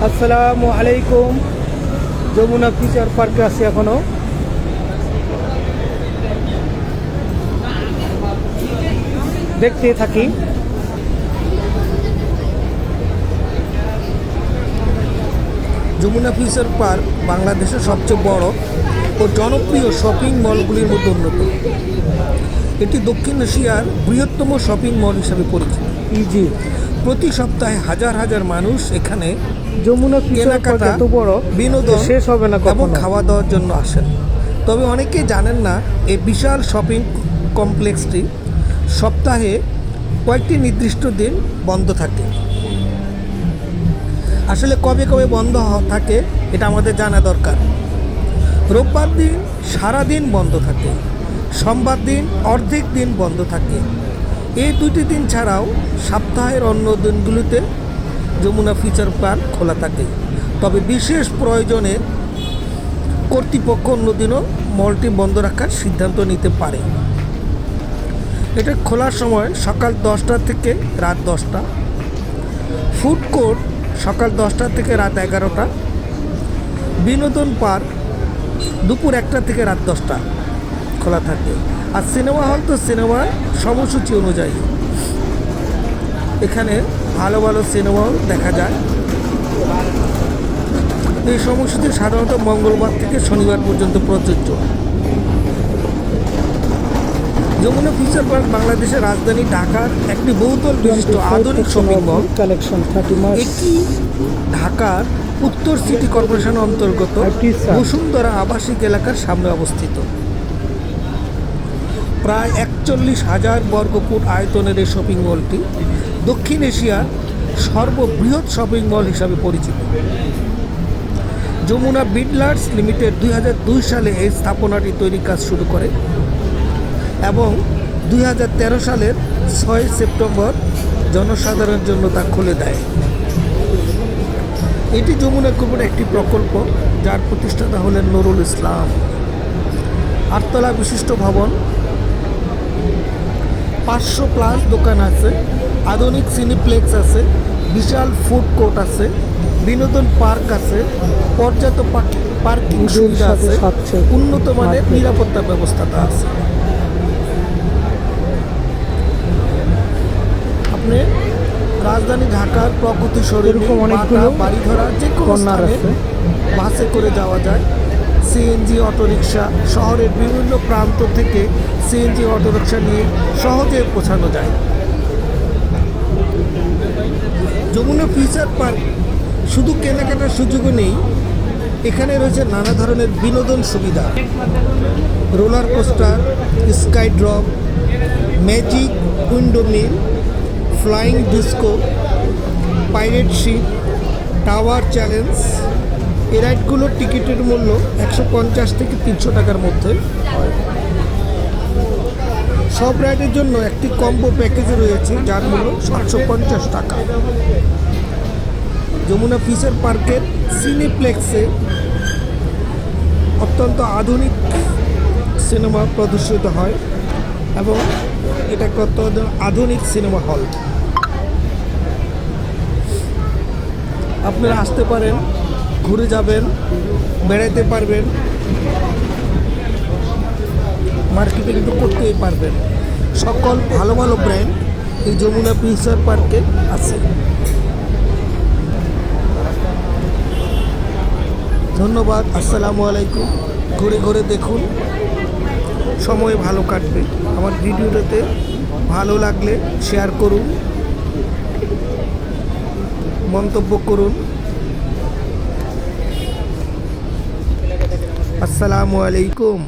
আসসালামু আলাইকুম। যমুনা ফিচার পার্কে আছি এখনো। দেখতে থাকি। যমুনা ফিচার পার্ক বাংলাদেশের সবচেয়ে বড় ও জনপ্রিয় শপিং মলগুলির মধ্যে অন্যতম। এটি দক্ষিণ এশিয়ার বৃহত্তম শপিং মল হিসাবে পরিচিত। জি, প্রতি সপ্তাহে হাজার হাজার মানুষ এখানে যমুনা ফিচার পার্ক কেনাকাটা, এত বড় বিনোদন শেষ হবে না এবং কখনো। খাওয়া দাওয়ার জন্য আসেন। তবে অনেকেই জানেন না এই বিশাল শপিং কমপ্লেক্সটি সপ্তাহে কয়েকটি নির্দিষ্ট দিন বন্ধ থাকে। আসলে কবে কবে বন্ধ থাকে এটা আমাদের জানা দরকার। রোববার দিন সারাদিন বন্ধ থাকে, সোমবার দিন অর্ধেক দিন বন্ধ থাকে। এই দুটি দিন ছাড়াও সপ্তাহের অন্য দিনগুলিতে যমুনা ফিচার পার্ক খোলা থাকে। তবে বিশেষ প্রয়োজনে কর্তৃপক্ষ অন্যদিনও মলটি বন্ধ রাখার সিদ্ধান্ত নিতে পারে। এটা খোলার সময় সকাল 10টা থেকে রাত 10টা, ফুড কোর্ট সকাল 10টা থেকে রাত 11টা, বিনোদন পার্ক দুপুর 1টা থেকে রাত 10টা খোলা থাকে। আর সিনেমা হল তো সিনেমার সময়সূচি অনুযায়ী এখানে ভালো ভালো সিনেমাও দেখা যায়। এই সময়সূচি সাধারণত মঙ্গলবার থেকে শনিবার পর্যন্ত প্রযোজ্য। যমুনা ফিচার পার্ক বাংলাদেশের রাজধানী ঢাকার একটি বহুতল বিশিষ্ট আধুনিক শপিং মল। কালেকশন 30 মাস। এটি ঢাকার উত্তর সিটি কর্পোরেশন অন্তর্গত বসুন্ধরা আবাসিক এলাকার সামনে অবস্থিত। প্রায় 41,000 বর্গফুট আয়তনের এই শপিং মলটি দক্ষিণ এশিয়ার সর্ববৃহৎ শপিং মল হিসাবে পরিচিত। যমুনা বিল্ডার্স লিমিটেড 2002 সালে এই স্থাপনাটি তৈরির কাজ শুরু করে এবং 2013 সালের 6 সেপ্টেম্বর জনসাধারণের জন্য তা খুলে দেয়। এটি যমুনা গ্রুপের একটি প্রকল্প, যার প্রতিষ্ঠাতা হলেন নুরুল ইসলাম। 8তলা বিশিষ্ট ভবন, 500+ দোকান আছে, আধুনিক সিনেপ্লেক্স আছে, বিশাল ফুড কোর্ট আছে, বিনোদন পার্ক আছে, পর্যাপ্ত পার্কিং সুবিধা আছে, উন্নত মানের নিরাপত্তা ব্যবস্থাটা আছে। আপনি রাজধানী ঢাকার প্রকৃতি শরীর অনেকগুলো বাড়ি ধরা যে কোনো স্থানে বাসে করে যাওয়া যায়। সিএনজি অটোরিকশা, শহরের বিভিন্ন প্রান্ত থেকে সিএনজি অটোরিকশা নিয়ে সহজে পৌঁছানো যায়। যমুনা ফিচার পার্ক শুধু কেনাকাটার সুযোগও নেই, এখানে রয়েছে নানা ধরনের বিনোদন সুবিধা। Roller coaster, sky drop, magic window mill, flying disco, pirate ship, tower challenge. এই রাইডগুলোর টিকিটের মূল্য 150 থেকে 300 টাকার মধ্যে হয়। সব রাইডের জন্য একটি কম্বো প্যাকেজ রয়েছে, যার মূল্য 750 টাকা। যমুনা ফিচার পার্কের সিনেপ্লেক্সে অত্যন্ত আধুনিক সিনেমা প্রদর্শিত হয় এবং এটা একটা অত্যন্ত আধুনিক সিনেমা হল। আপনারা আসতে পারেন, ঘুরে যাবেন, বেড়াতে পারবেন, মার্কেটিং তো করতেই পারবেন। সকল ভালো ভালো ব্র্যান্ড এই যমুনা ফিচার পার্কে আছে। ধন্যবাদ। আসসালামু আলাইকুম। ঘুরে ঘুরে দেখুন, সময় ভালো কাটবে। আমার ভিডিওটাতে ভালো লাগলে শেয়ার করুন, মন্তব্য করুন। আসসালামু আলাইকুম।